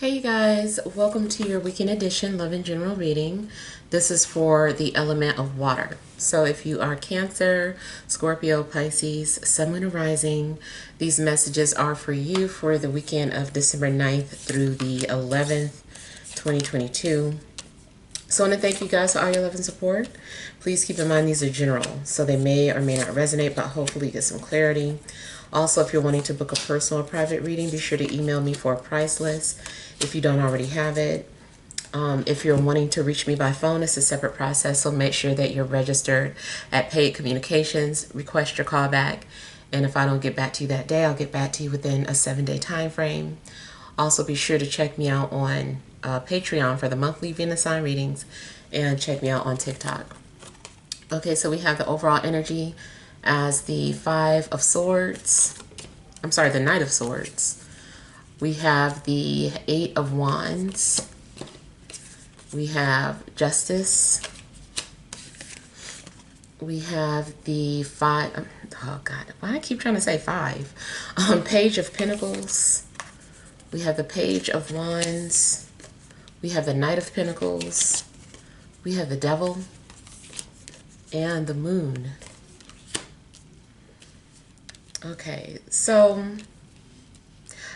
Hey you guys, welcome to your weekend edition Love and General reading. This is for the element of water. So if you are Cancer, Scorpio, Pisces, Sun, Moon, or Rising, these messages are for you for the weekend of December 9th through the 11th, 2022. So I want to thank you guys for all your love and support. Please keep in mind these are general, so they may or may not resonate, but hopefully get some clarity. Also, if you're wanting to book a personal or private reading, be sure to email me for a price list if you don't already have it. If you're wanting to reach me by phone, it's a separate process, so make sure that you're registered at Paid Communications, request your callback, and if I don't get back to you that day, I'll get back to you within a 7-day time frame. Also, be sure to check me out on Patreon for the monthly Venus sign readings, and check me out on TikTok. Okay, so we have the overall energy as the Five of Swords. I'm sorry, the Knight of Swords. We have the Eight of Wands. We have Justice. We have the Five, oh God, why I keep trying to say five? Page of Pentacles. We have the Page of Wands. We have the Knight of Pentacles. We have the Devil and the Moon. Okay, so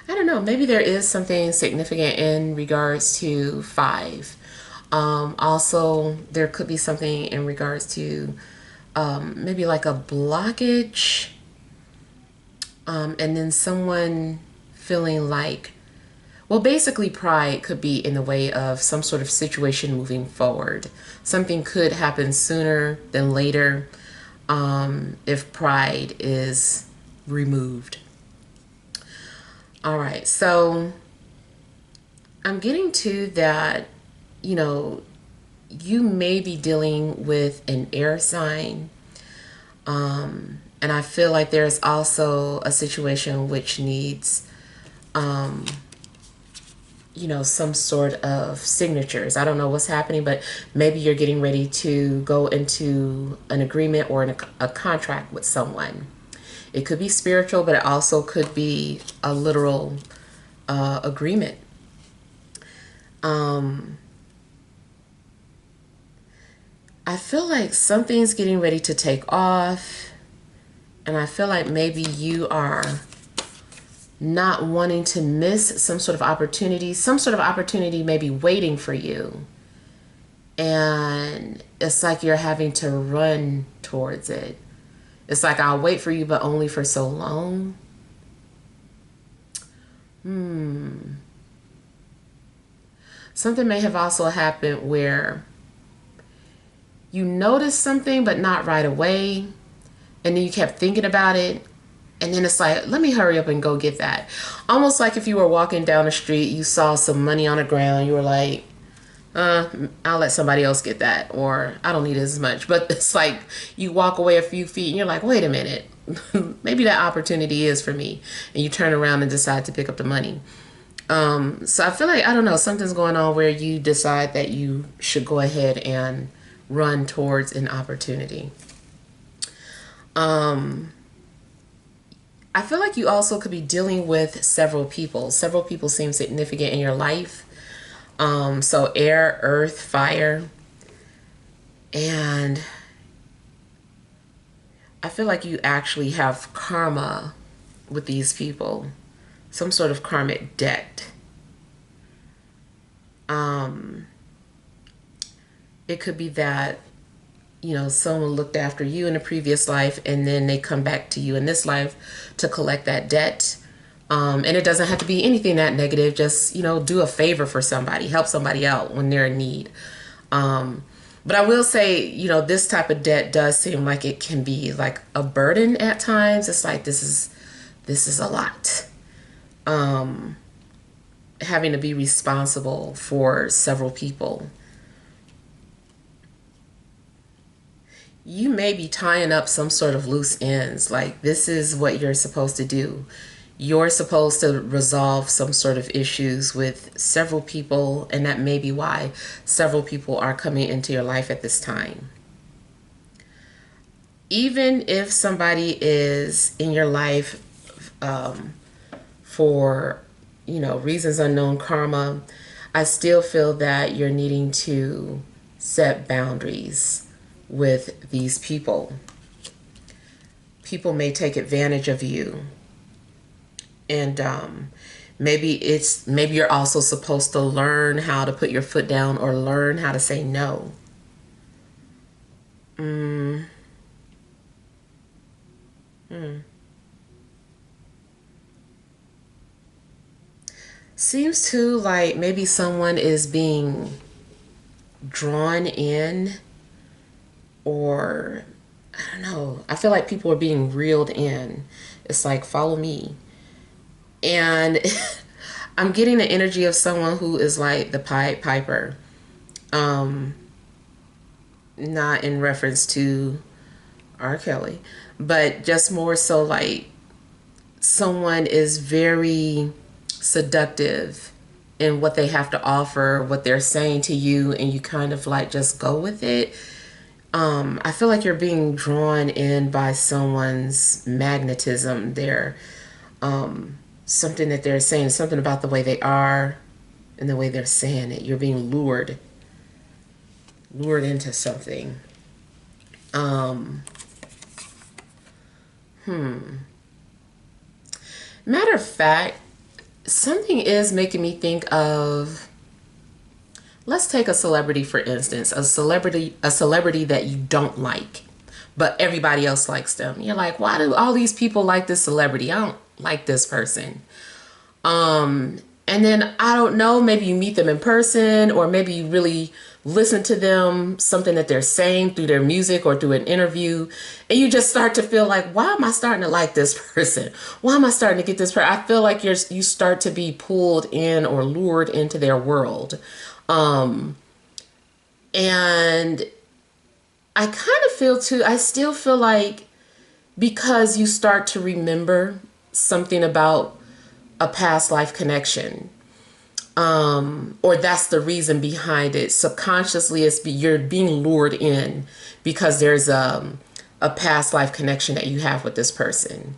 I don't know, maybe there is something significant in regards to five. Also, there could be something in regards to maybe like a blockage, and then someone feeling like, well, basically pride could be in the way of some sort of situation moving forward. Something could happen sooner than later if pride is removed. All right, so I'm getting to that, you may be dealing with an air sign. And I feel like there's also a situation which needs, some sort of signatures. I don't know what's happening, but maybe you're getting ready to go into an agreement or a contract with someone. It could be spiritual, but it also could be a literal agreement. I feel like something's getting ready to take off, and I feel like maybe you are not wanting to miss some sort of opportunity. Some sort of opportunity may be waiting for you, and it's like you're having to run towards it. It's like, I'll wait for you, but only for so long. Something may have also happened where you noticed something, but not right away. And then you kept thinking about it. And then it's like, let me hurry up and go get that. Almost like if you were walking down the street, you saw some money on the ground. You were like, I'll let somebody else get that, or I don't need it as much. But it's like you walk away a few feet and you're like, wait a minute, maybe that opportunity is for me. And you turn around and decide to pick up the money. So I feel like, I don't know, something's going on where you decide that you should go ahead and run towards an opportunity. I feel like you also could be dealing with several people. Several people seem significant in your life. So air, earth, fire, and I feel like you actually have karma with these people, some sort of karmic debt. It could be that, someone looked after you in a previous life, and then they come back to you in this life to collect that debt. And it doesn't have to be anything that negative. Just, do a favor for somebody, help somebody out when they're in need. But I will say, this type of debt does seem like it can be like a burden at times. It's like, this is a lot. Having to be responsible for several people. You may be tying up some sort of loose ends. Like, this is what you're supposed to do. You're supposed to resolve some sort of issues with several people, and that may be why several people are coming into your life at this time. Even if somebody is in your life for reasons unknown, karma, I still feel that you're needing to set boundaries with these people. People may take advantage of you, and maybe you're also supposed to learn how to put your foot down or learn how to say no. Seems to like maybe someone is being drawn in, or I don't know. I feel like people are being reeled in. It's like, follow me. And I'm getting the energy of someone who is like the Pied Piper. Not in reference to R. Kelly, but just more so like someone is very seductive in what they have to offer, what they're saying to you, and you kind of like just go with it. I feel like you're being drawn in by someone's magnetism. They're something that they're saying, something about the way they are and the way they're saying it. You're being lured into something. Matter of fact, something is making me think of, let's take a celebrity for instance, a celebrity that you don't like, but everybody else likes them. You're like, why do all these people like this celebrity? I don't like this person. And then I don't know, maybe you meet them in person, or maybe you really listen to them, something that they're saying through their music or through an interview, and you just start to feel like, why am I starting to like this person? Why am I starting to get this person? I feel like you start to be pulled in or lured into their world. And I kind of feel too, I still feel like because you start to remember something about a past life connection, or that's the reason behind it. Subconsciously, you're being lured in because there's a past life connection that you have with this person.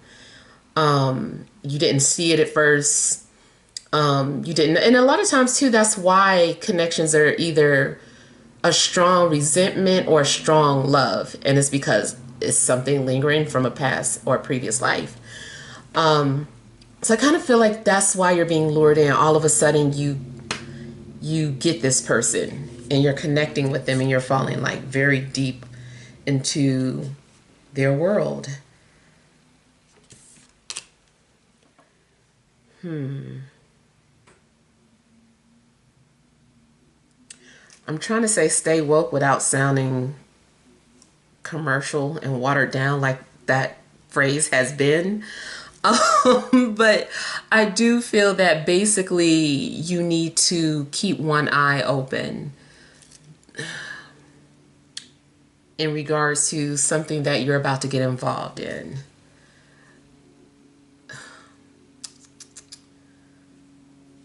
You didn't see it at first. You didn't, and a lot of times too, that's why connections are either a strong resentment or a strong love, and it's because it's something lingering from a past or a previous life. So I kind of feel like that's why you're being lured in. All of a sudden you get this person and you're connecting with them and you're falling like very deep into their world. I'm trying to say stay woke without sounding commercial and watered down like that phrase has been. But I do feel that basically you need to keep one eye open in regards to something that you're about to get involved in.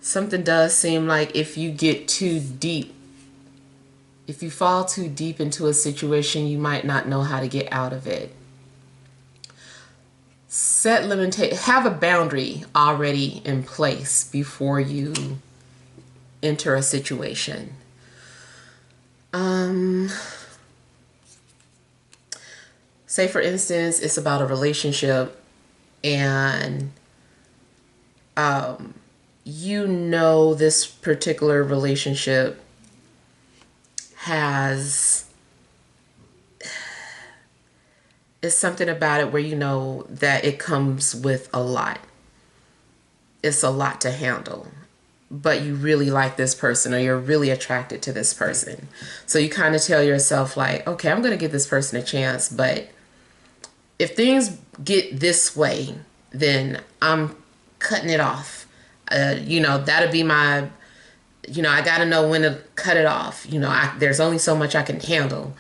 Something does seem like if you get too deep, if you fall too deep into a situation, you might not know how to get out of it. Have a boundary already in place before you enter a situation. Say for instance, it's about a relationship and this particular relationship it's something about it where you know that it comes with a lot. It's a lot to handle, but you really like this person or you're really attracted to this person. So you kind of tell yourself like, okay, I'm going to give this person a chance, but if things get this way, then I'm cutting it off. That'll be my, I got to know when to cut it off. There's only so much I can handle.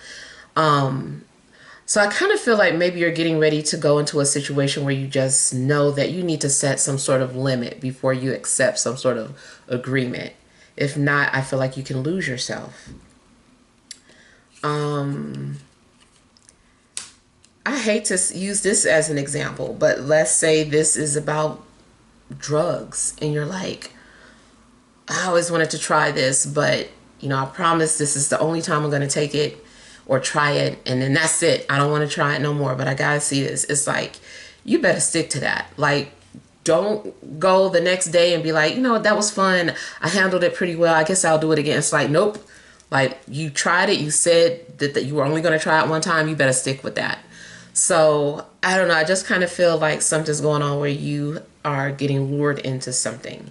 So I kind of feel like maybe you're getting ready to go into a situation where you just know that you need to set some sort of limit before you accept some sort of agreement. If not, I feel like you can lose yourself. I hate to use this as an example, but let's say this is about drugs and you're like, I always wanted to try this, but you know, I promise this is the only time I'm going to take it or try it, and then that's it. I don't want to try it no more, but I gotta see this. It's like, you better stick to that. Like, don't go the next day and be like, you know what, that was fun, I handled it pretty well, I guess I'll do it again. It's like, nope. Like, you tried it, you said that you were only going to try it one time, you better stick with that. So I don't know, I just kind of feel like something's going on where you are getting lured into something.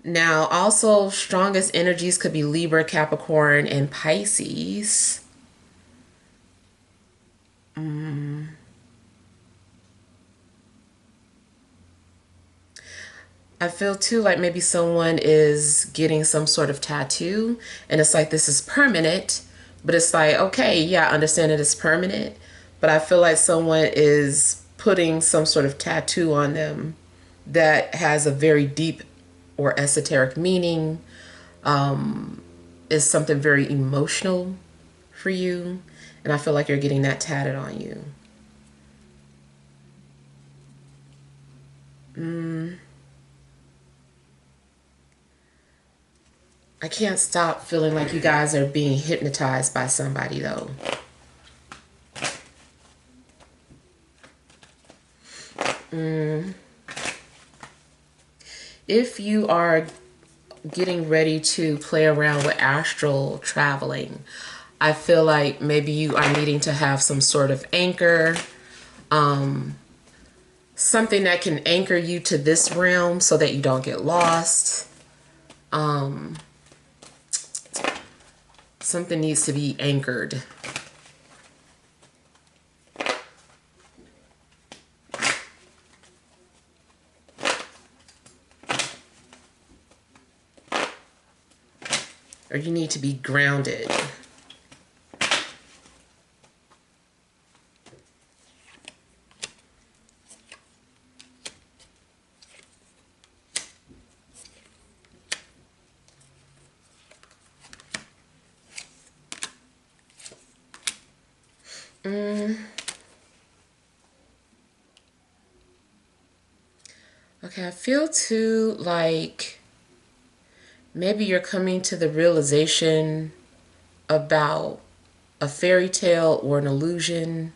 Now, also, strongest energies could be Libra, Capricorn, and Pisces. I feel too like maybe someone is getting some sort of tattoo, and it's like, this is permanent, but it's like, okay, yeah, I understand that it's permanent, but I feel like someone is putting some sort of tattoo on them that has a very deep or esoteric meaning, is something very emotional for you, and I feel like you're getting that tatted on you. I can't stop feeling like you guys are being hypnotized by somebody, though. If you are getting ready to play around with astral traveling, I feel like maybe you are needing to have some sort of anchor, something that can anchor you to this realm so that you don't get lost. Something needs to be anchored. Or you need to be grounded. Okay, I feel too like maybe you're coming to the realization about a fairy tale or an illusion.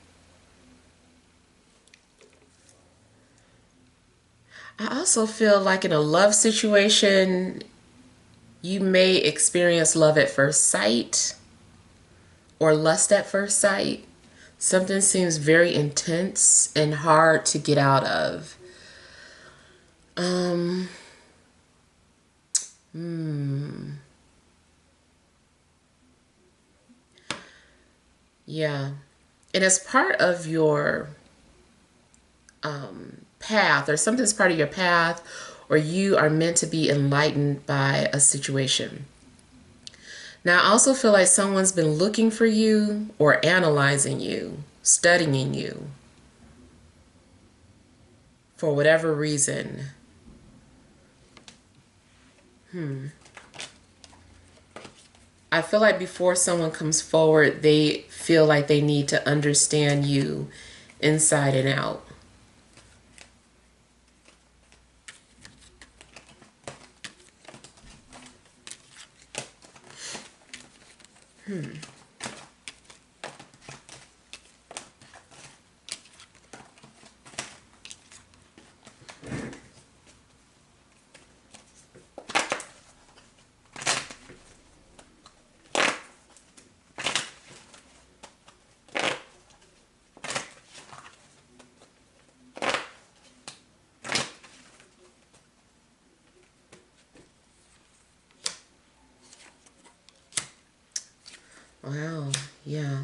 I also feel like in a love situation, you may experience love at first sight or lust at first sight. Something seems very intense and hard to get out of. Um, yeah. And as part of your path, or something's part of your path, or you are meant to be enlightened by a situation. Now, I also feel like someone's been looking for you or analyzing you, studying you for whatever reason. I feel like before someone comes forward, they feel like they need to understand you inside and out. Wow, yeah.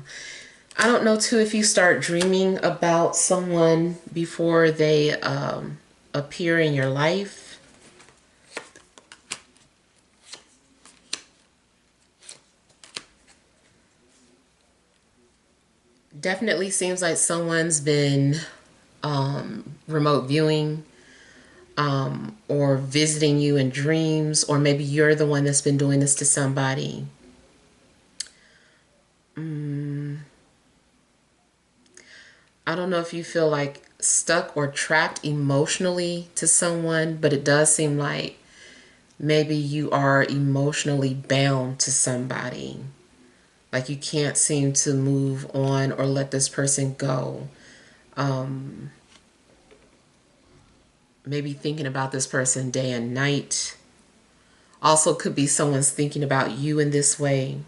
I don't know too if you start dreaming about someone before they appear in your life. Definitely seems like someone's been remote viewing or visiting you in dreams, or maybe you're the one that's been doing this to somebody. I don't know if you feel like stuck or trapped emotionally to someone, but it does seem like maybe you are emotionally bound to somebody. Like you can't seem to move on or let this person go. Maybe thinking about this person day and night. Also could be someone's thinking about you in this way.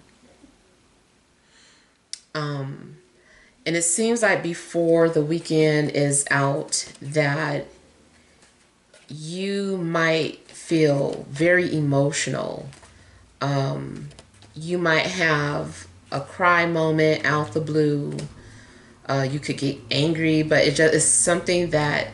And it seems like before the weekend is out that you might feel very emotional. You might have a cry moment out the blue. You could get angry, but it just is something that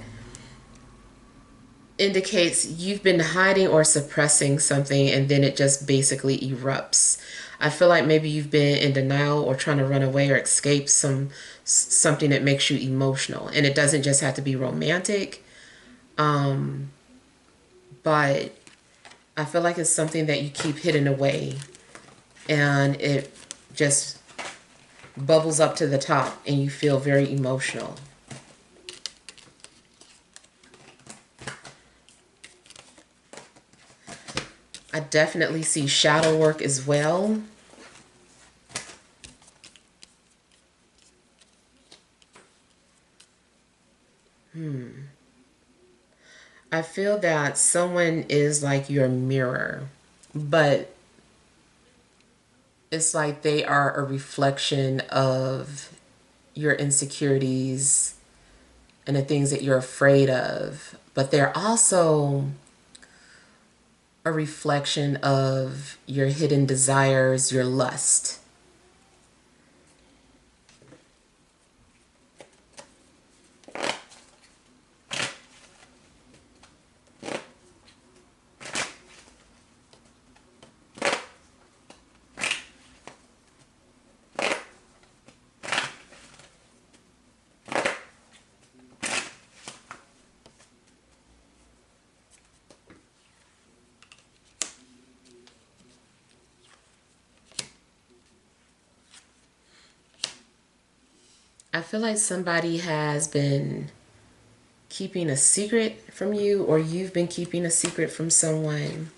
indicates you've been hiding or suppressing something, and then it just basically erupts. I feel like maybe you've been in denial or trying to run away or escape something that makes you emotional, and it doesn't just have to be romantic. But I feel like it's something that you keep hidden away, and it just bubbles up to the top, and you feel very emotional. I definitely see shadow work as well. I feel that someone is like your mirror, but it's like they are a reflection of your insecurities and the things that you're afraid of. But they're also a reflection of your hidden desires, your lust. I feel like somebody has been keeping a secret from you, or you've been keeping a secret from someone.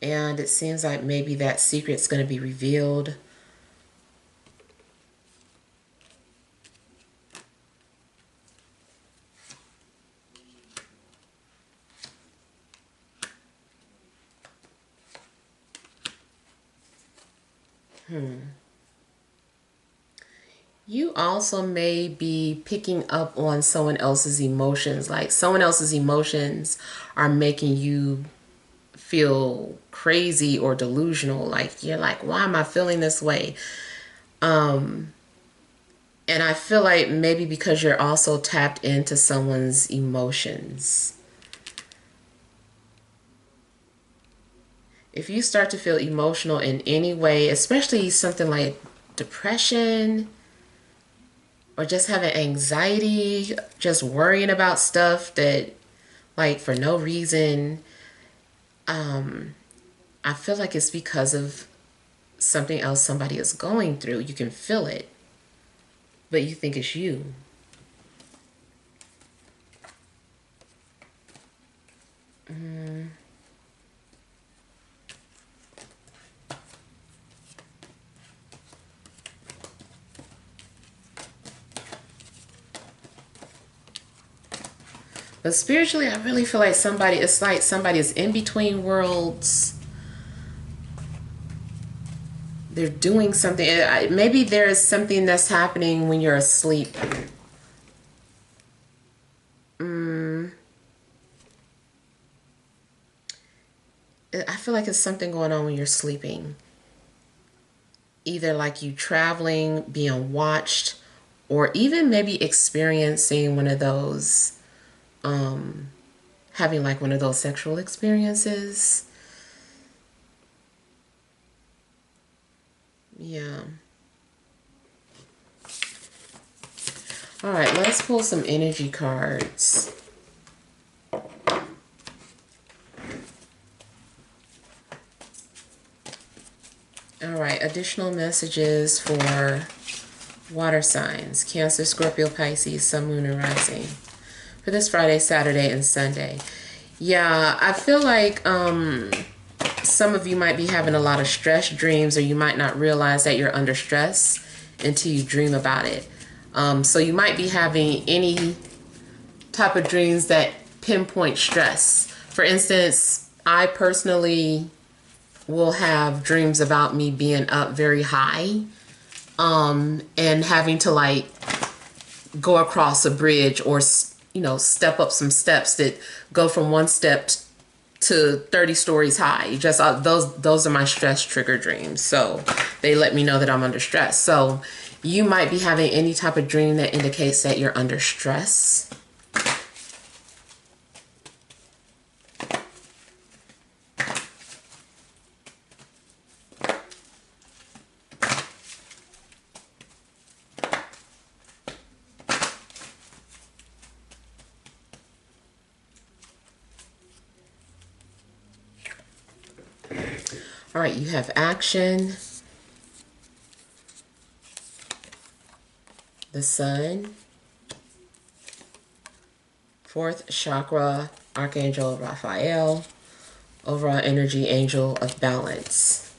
And it seems like maybe that secret's going to be revealed. You also may be picking up on someone else's emotions. Like someone else's emotions are making you feel crazy or delusional. Like you're like, why am I feeling this way? And I feel like maybe because you're also tapped into someone's emotions. If you start to feel emotional in any way, especially something like depression or just having anxiety, just worrying about stuff that like for no reason, I feel like it's because of something else somebody is going through. You can feel it, but you think it's you. But spiritually, I really feel like it's like somebody is in between worlds. They're doing something. Maybe there is something that's happening when you're asleep. I feel like it's something going on when you're sleeping. Either like you traveling, being watched, or even maybe experiencing one of those, having like one of those sexual experiences. Yeah. All right, let's pull some energy cards. All right, additional messages for Water signs, Cancer, Scorpio, Pisces, Sun, Moon, and Rising. For this Friday, Saturday, and Sunday. Yeah, I feel like some of you might be having a lot of stress dreams, or you might not realize that you're under stress until you dream about it. So you might be having any type of dreams that pinpoint stress. For instance, I personally will have dreams about me being up very high and having to like go across a bridge, or step up some steps that go from one step to 30 stories high. Just those are my stress trigger dreams. So they let me know that I'm under stress. So you might be having any type of dream that indicates that you're under stress. All right, you have action, the sun, fourth chakra, Archangel Raphael, overall energy, angel of balance.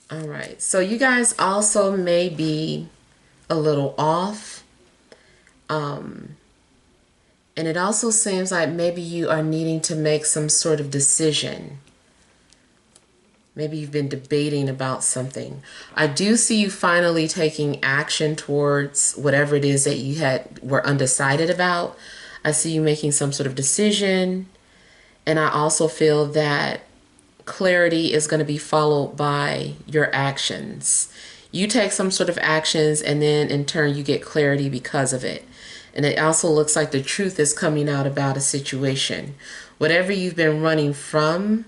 All right, so you guys also may be a little off. And it also seems like maybe you are needing to make some sort of decision. Maybe you've been debating about something. I do see you finally taking action towards whatever it is that you were undecided about. I see you making some sort of decision. And I also feel that clarity is going to be followed by your actions. You take some sort of actions, and then in turn you get clarity because of it. And it also looks like the truth is coming out about a situation. Whatever you've been running from,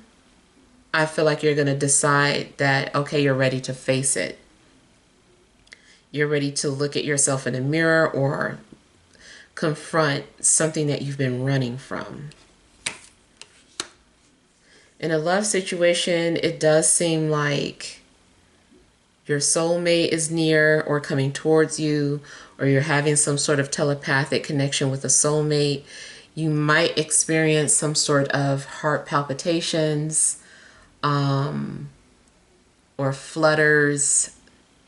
I feel like you're going to decide that, okay, you're ready to face it. You're ready to look at yourself in a mirror or confront something that you've been running from. In a love situation, it does seem like your soulmate is near or coming towards you, or you're having some sort of telepathic connection with a soulmate. You might experience some sort of heart palpitations or flutters,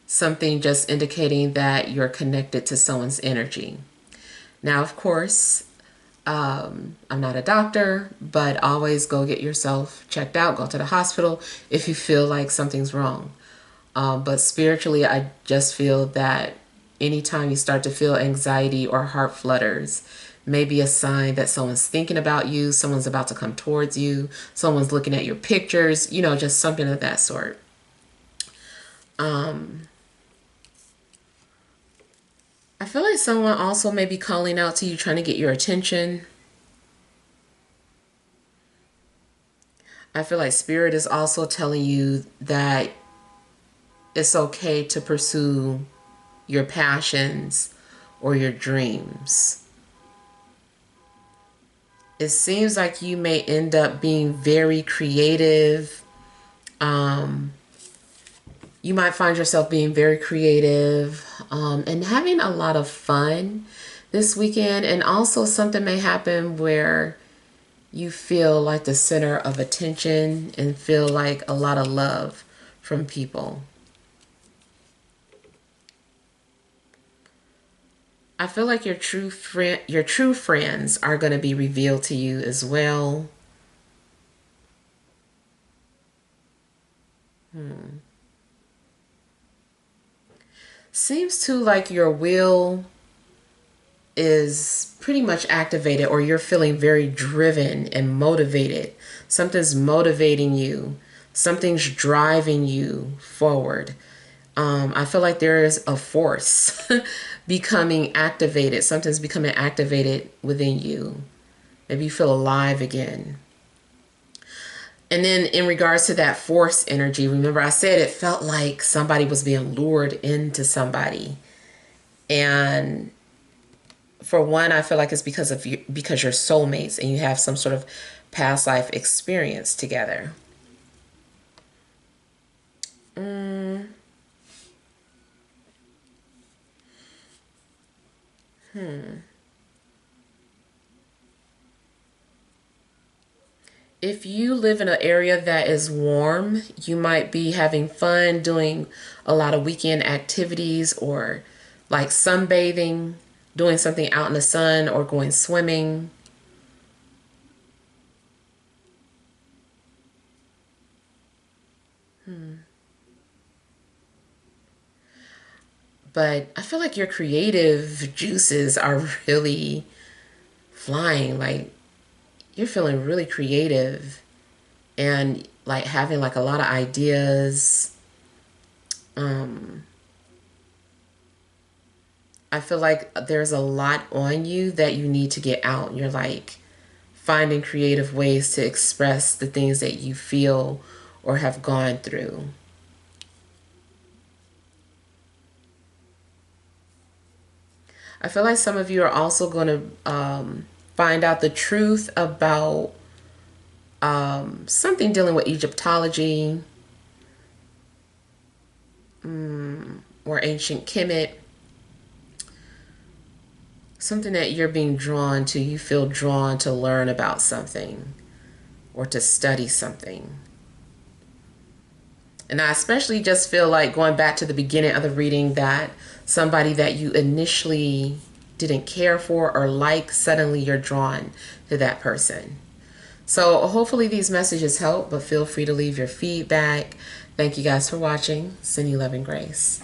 something just indicating that you're connected to someone's energy. Now, of course, I'm not a doctor, but always go get yourself checked out. Go to the hospital if you feel like something's wrong. But spiritually, I just feel that anytime you start to feel anxiety or heart flutters, may be a sign that someone's thinking about you, someone's about to come towards you, someone's looking at your pictures, just something of that sort. I feel like someone also may be calling out to you, trying to get your attention. I feel like Spirit is also telling you that it's okay to pursue your passions or your dreams. It seems like you may end up being very creative. You might find yourself being very creative and having a lot of fun this weekend. And also something may happen where you feel like the center of attention and feel like a lot of love from people. I feel like your true friends are going to be revealed to you as well. Seems to like your will is pretty much activated, or you're feeling very driven and motivated. Something's motivating you. Something's driving you forward. I feel like there is a force becoming activated. Something's becoming activated within you. Maybe you feel alive again. And then in regards to that force energy, remember I said it felt like somebody was being lured into somebody. And for one, I feel like it's because you're soulmates and you have some sort of past life experience together. If you live in an area that is warm, you might be having fun doing a lot of weekend activities or like sunbathing, doing something out in the sun or going swimming. But I feel like your creative juices are really flying. Like you're feeling really creative and like having like a lot of ideas. Um, I feel like there's a lot on you that you need to get out. You're like finding creative ways to express the things that you feel or have gone through. I feel like some of you are also going to find out the truth about something dealing with Egyptology or ancient Kemet. Something that you're being drawn to, you feel drawn to learn about something or to study something. And I especially just feel like going back to the beginning of the reading that somebody that you initially didn't care for or like, suddenly you're drawn to that person. So hopefully these messages help, but feel free to leave your feedback. Thank you guys for watching. Send you love and grace.